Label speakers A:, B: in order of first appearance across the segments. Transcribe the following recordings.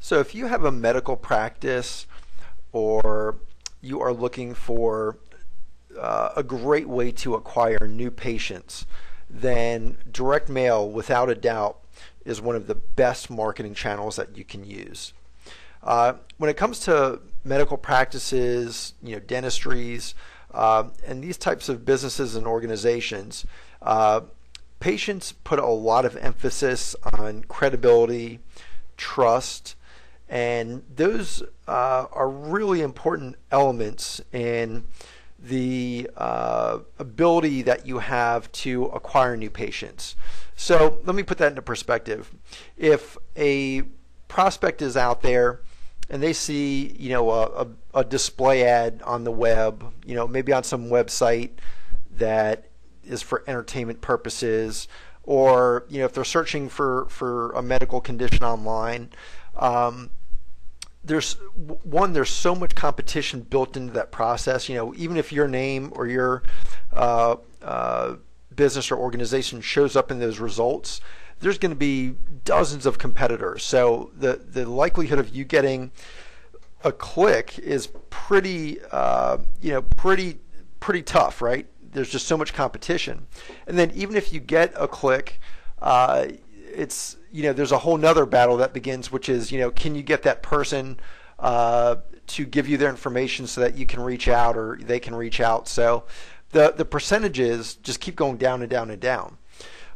A: So if you have a medical practice or you are looking for a great way to acquire new patients, then direct mail, without a doubt, is one of the best marketing channels that you can use. When it comes to medical practices, dentistries, and these types of businesses and organizations, patients put a lot of emphasis on credibility, trust, and those are really important elements in the ability that you have to acquire new patients. So let me put that into perspective. If a prospect is out there and they see, a display ad on the web, maybe on some website that is for entertainment purposes, or if they're searching for a medical condition online, there's so much competition built into that process. Even if your name or your business or organization shows up in those results, there's going to be dozens of competitors. So the likelihood of you getting a click is pretty tough, right? There's just so much competition. And then even if you get a click, it's there's a whole nother battle that begins, which is can you get that person to give you their information so that you can reach out or they can reach out. So the percentages just keep going down and down and down.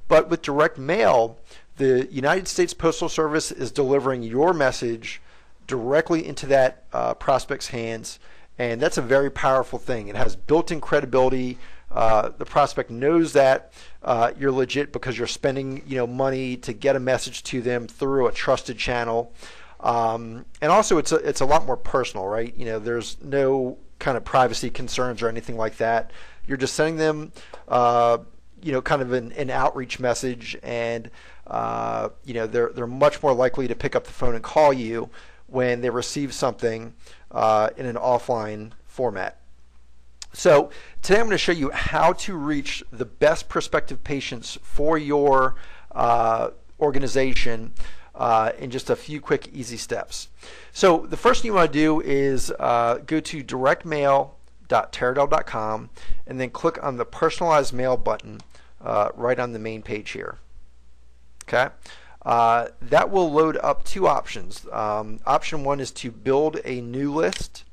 A: But with direct mail, the United States Postal Service is delivering your message directly into that prospect's hands, and that's a very powerful thing. It has built-in credibility. The prospect knows that you're legit because you're spending money to get a message to them through a trusted channel, and also it's a lot more personal, right? There's no kind of privacy concerns or anything like that. You're just sending them kind of an outreach message, and they're much more likely to pick up the phone and call you when they receive something in an offline format. So today I'm going to show you how to reach the best prospective patients for your organization in just a few quick, easy steps. So the first thing you want to do is go to directmail.teradel.com and then click on the personalized mail button right on the main page here. Okay. That will load up two options. Option one is to build a new list.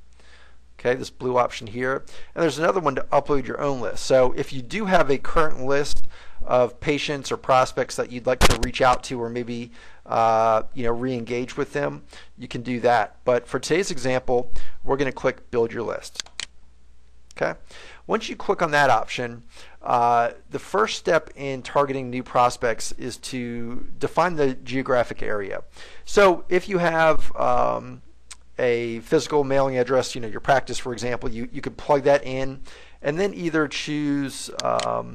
A: Okay, this blue option here. And there's another one to upload your own list. So if you do have a current list of patients or prospects that you'd like to reach out to, or maybe re-engage with them, you can do that. But for today's example, we're going to click Build Your List. Okay. Once you click on that option, the first step in targeting new prospects is to define the geographic area. So if you have a physical mailing address, your practice, for example, you could plug that in and then either choose a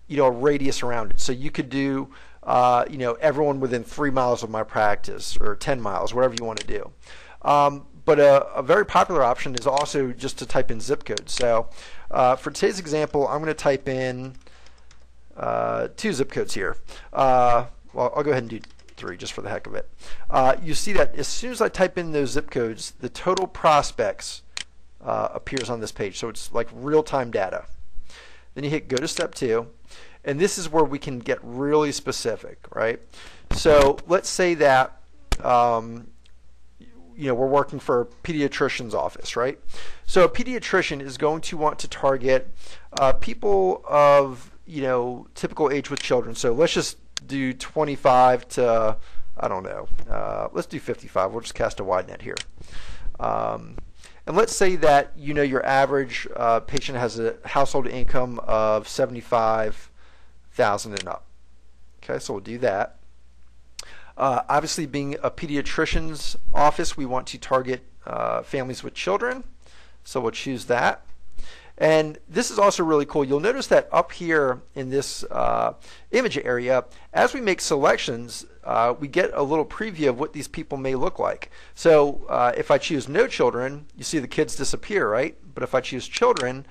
A: radius around it. So you could do everyone within 3 miles of my practice, or 10 miles, whatever you want to do. But a very popular option is also just to type in zip code. So for today's example, I'm going to type in 2 zip codes here. Well, I'll go ahead and do 3 just for the heck of it. You see that as soon as I type in those zip codes, the total prospects appears on this page. So it's like real-time data. Then you hit go to step 2, and this is where we can get really specific, right? So let's say that we're working for a pediatrician's office, right? So a pediatrician is going to want to target people of typical age with children. So let's just do 25 to, I don't know, let's do 55. We'll just cast a wide net here. And let's say that your average patient has a household income of $75,000 and up. Okay, so we'll do that. Obviously, being a pediatrician's office, we want to target families with children, so we'll choose that. And this is also really cool. You'll notice that up here in this image area, as we make selections, we get a little preview of what these people may look like. So if I choose no children, you see the kids disappear, right? But if I choose children,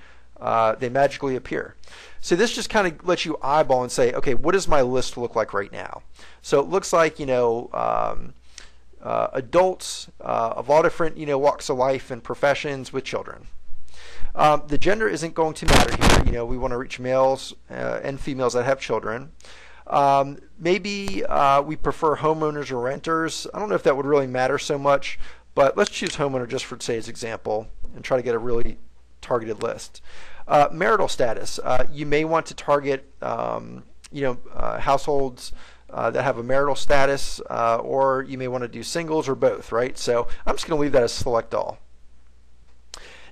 A: they magically appear. So this just kind of lets you eyeball and say, okay, what does my list look like right now? So it looks like, adults of all different, walks of life and professions with children. The gender isn't going to matter here. We want to reach males and females that have children. Maybe we prefer homeowners or renters. I don't know if that would really matter so much, but let's choose homeowner just for today's example and try to get a really targeted list. Marital status. You may want to target households that have a marital status, or you may want to do singles or both, right? So I'm just going to leave that as select all.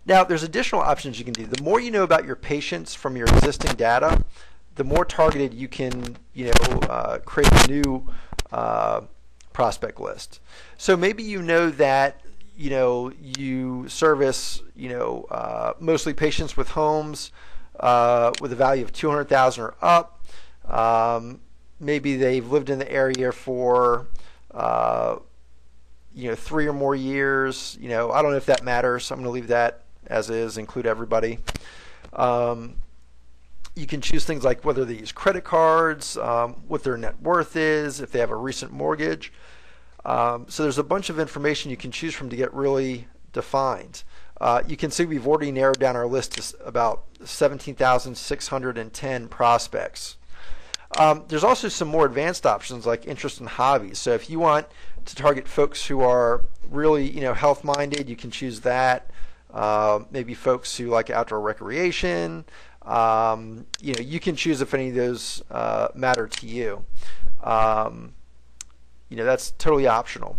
A: Now, there's additional options you can do. The more you know about your patients from your existing data, the more targeted you can, create a new prospect list. So maybe you know that, you service, mostly patients with homes with a value of $200,000 or up. Maybe they've lived in the area for 3 or more years. I don't know if that matters. I'm going to leave that as is, include everybody. You can choose things like whether they use credit cards, what their net worth is, if they have a recent mortgage. So there's a bunch of information you can choose from to get really defined. You can see we've already narrowed down our list to about 17,610 prospects. There's also some more advanced options like interest and hobbies. So if you want to target folks who are really, health-minded, you can choose that. Maybe folks who like outdoor recreation. You can choose if any of those matter to you. That's totally optional.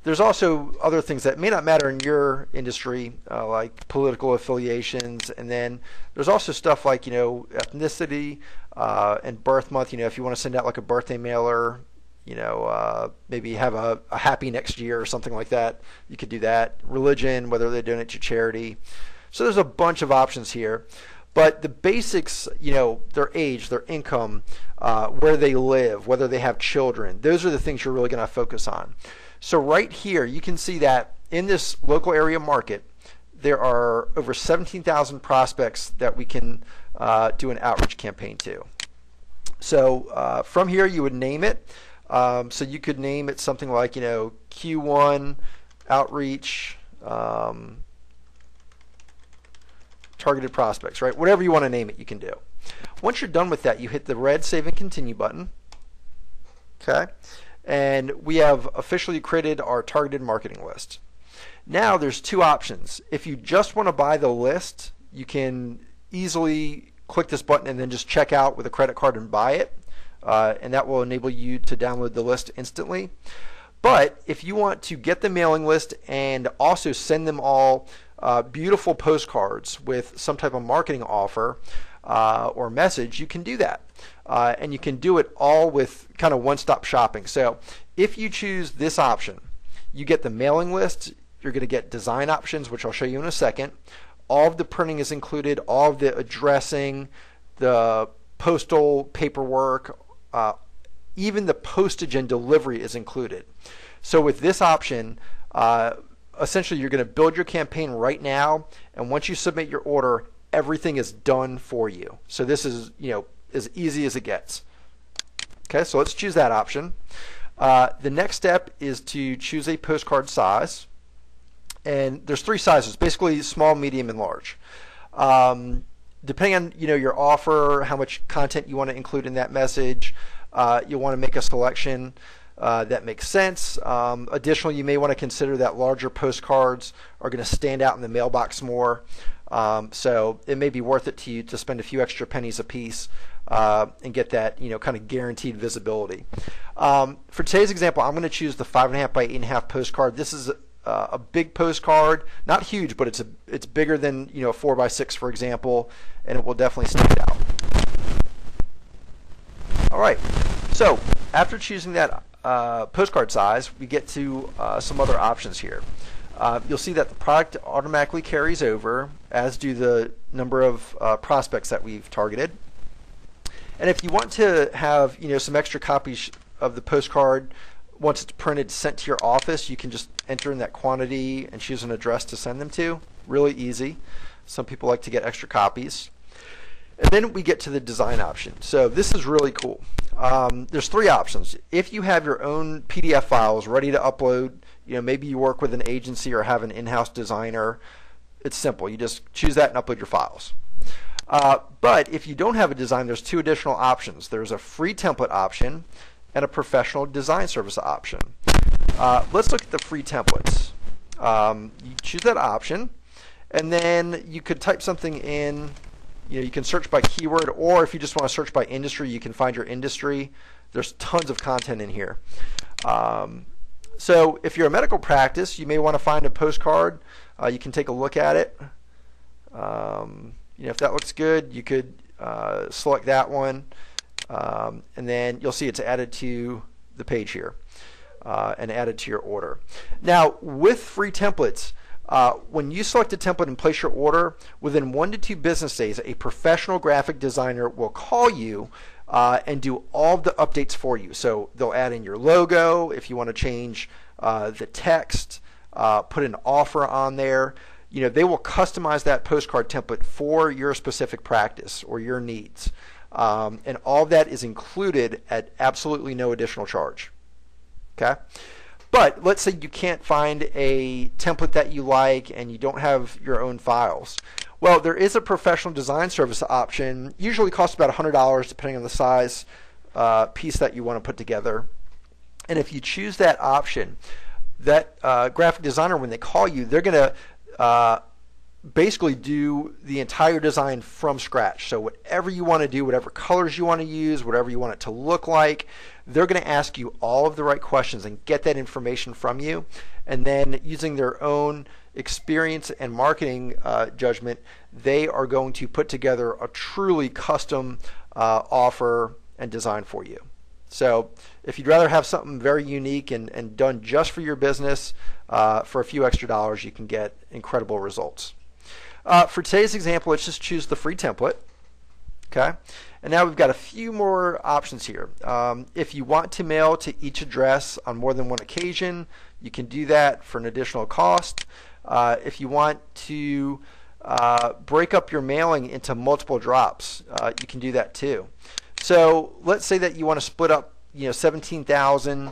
A: There's also other things that may not matter in your industry, like political affiliations, and then there's also stuff like ethnicity and birth month. If you want to send out like a birthday mailer, maybe have a happy next year or something like that, you could do that. Religion, whether they donate to charity. So there's a bunch of options here. But the basics, their age, their income, where they live, whether they have children, those are the things you're really going to focus on. So right here, you can see that in this local area market, there are over 17,000 prospects that we can do an outreach campaign to. So from here, you would name it. So you could name it something like, Q1 outreach targeted prospects, right? Whatever you want to name it, you can do. Once you're done with that, you hit the red Save and Continue button. Okay. And we have officially created our targeted marketing list. Now there's two options. If you just want to buy the list, you can easily click this button and then just check out with a credit card and buy it. And that will enable you to download the list instantly. But if you want to get the mailing list and also send them all beautiful postcards with some type of marketing offer or message, you can do that. And you can do it all with kind of one-stop shopping. So if you choose this option, you get the mailing list, you're going to get design options, which I'll show you in a second. All of the printing is included, all of the addressing, the postal paperwork, even the postage and delivery is included. So with this option, essentially you're going to build your campaign right now, and once you submit your order, everything is done for you. So this is, as easy as it gets. Okay, so let's choose that option. The next step is to choose a postcard size, and there's 3 sizes, basically small, medium, and large. Depending on your offer, how much content you want to include in that message, you'll want to make a selection that makes sense. Additionally, you may want to consider that larger postcards are going to stand out in the mailbox more. So it may be worth it to you to spend a few extra pennies a piece and get that kind of guaranteed visibility. For today's example, I'm going to choose the 5.5 by 8.5 postcard. This is a big postcard, not huge, but it's bigger than 4 by 6, for example, and it will definitely stand out. All right, so after choosing that postcard size, we get to some other options here. You'll see that the product automatically carries over, as do the number of prospects that we've targeted. And if you want to have some extra copies of the postcard once it's printed sent to your office, you can just enter in that quantity and choose an address to send them to. Really easy. Some people like to get extra copies. And then we get to the design option. So this is really cool. There's 3 options. If you have your own PDF files ready to upload, maybe you work with an agency or have an in-house designer, it's simple. You just choose that and upload your files. But if you don't have a design, there's 2 additional options. There's a free template option and a professional design service option. Let's look at the free templates. You choose that option, and then you could type something in. You can search by keyword, or if you just want to search by industry, you can find your industry. There's tons of content in here. So if you're a medical practice, you may want to find a postcard. You can take a look at it. If that looks good, you could select that one, and then you'll see it's added to the page here and added to your order. Now, with free templates, when you select a template and place your order, within 1 to 2 business days, a professional graphic designer will call you and do all of the updates for you. So they'll add in your logo if you want to change the text, put an offer on there. They will customize that postcard template for your specific practice or your needs. And all of that is included at absolutely no additional charge. Okay? But let's say you can't find a template that you like and you don't have your own files. Well, there is a professional design service option. Usually costs about $100 depending on the size piece that you want to put together. And if you choose that option, that graphic designer, when they call you, they're going to basically do the entire design from scratch. So whatever you want to do, whatever colors you want to use, whatever you want it to look like, they're going to ask you all of the right questions and get that information from you. And then using their own experience and marketing judgment, they are going to put together a truly custom offer and design for you. So if you'd rather have something very unique and done just for your business, for a few extra dollars, you can get incredible results. For today's example, let's just choose the free template. Okay, and now we've got a few more options here. If you want to mail to each address on more than one occasion, you can do that for an additional cost. If you want to break up your mailing into multiple drops, you can do that too. So let's say that you want to split up 17,000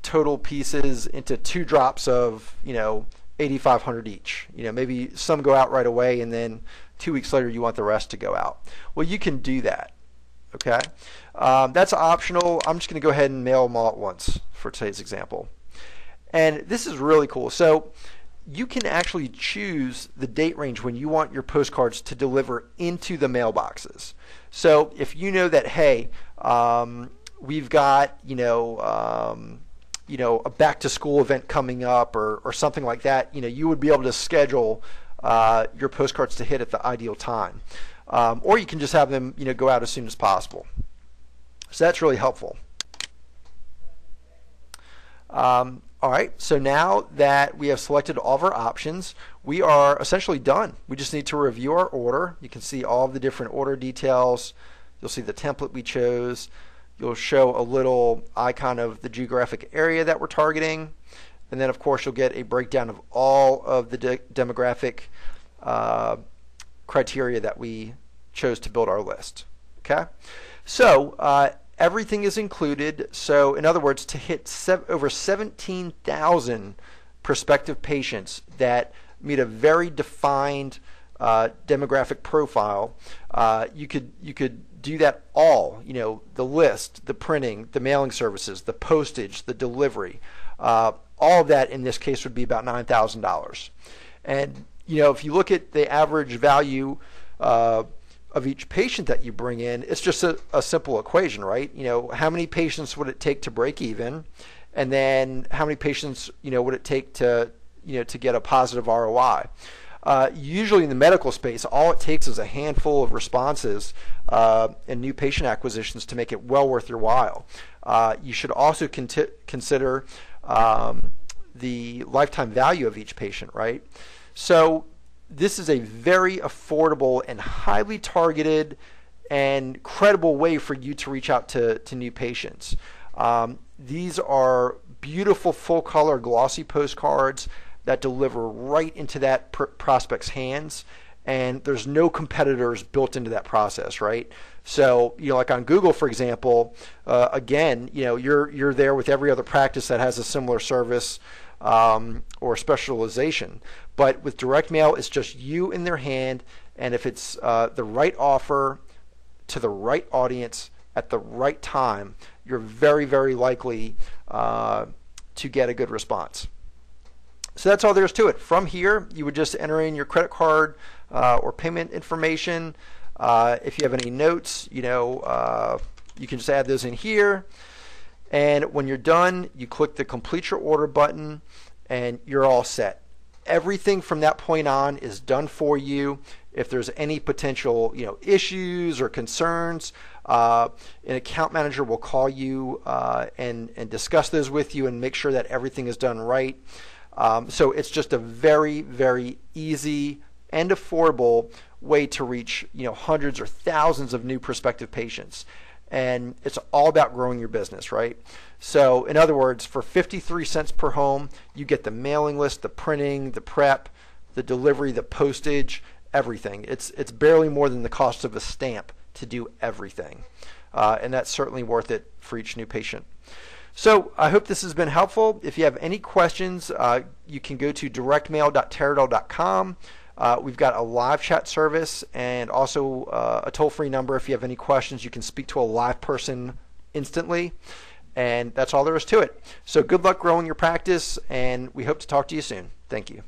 A: total pieces into 2 drops of 8,500 each. Maybe some go out right away, and then 2 weeks later you want the rest to go out. Well, you can do that. Okay, that's optional. I'm just going to go ahead and mail them all at once for today's example. And this is really cool. So you can actually choose the date range when you want your postcards to deliver into the mailboxes. So if you know that, hey, we've got a back to school event coming up or something like that, you would be able to schedule your postcards to hit at the ideal time. Or you can just have them go out as soon as possible. So that's really helpful. All right, so now that we have selected all of our options, we are essentially done. We just need to review our order. You can see all of the different order details. You'll see the template we chose. You'll show a little icon of the geographic area that we're targeting. And then, of course, you'll get a breakdown of all of the demographic criteria that we chose to build our list. Okay? So everything is included. So in other words, to hit over 17,000 prospective patients that meet a very defined demographic profile, you could do that all, the list, the printing, the mailing services, the postage, the delivery, all of that in this case would be about $9,000. And if you look at the average value of each patient that you bring in, it's just a simple equation, right? How many patients would it take to break even, and then how many patients would it take to to get a positive ROI? Usually in the medical space, all it takes is a handful of responses and new patient acquisitions to make it well worth your while. You should also consider the lifetime value of each patient, right? So this is a very affordable and highly targeted and credible way for you to reach out to new patients. These are beautiful full color glossy postcards that deliver right into that prospect's hands, and there's no competitors built into that process, right? So, like on Google, for example, again, you're there with every other practice that has a similar service or specialization. But with direct mail, it's just you in their hand, and if it's the right offer to the right audience at the right time, you're very, very likely to get a good response. So that's all there is to it. From here, you would just enter in your credit card or payment information. If you have any notes, you can just add those in here. And when you're done, you click the complete your order button, and you're all set. Everything from that point on is done for you. If there's any potential issues or concerns, an account manager will call you and discuss those with you and make sure that everything is done right. So it's just a very, very easy and affordable way to reach hundreds or thousands of new prospective patients. And it's all about growing your business, right? So in other words, for 53 cents per home, you get the mailing list, the printing, the prep, the delivery, the postage, everything. It's barely more than the cost of a stamp to do everything. And that's certainly worth it for each new patient. So I hope this has been helpful. If you have any questions, you can go to directmail.teradol.com. We've got a live chat service and also a toll-free number. If you have any questions, you can speak to a live person instantly. And that's all there is to it. So good luck growing your practice, and we hope to talk to you soon. Thank you.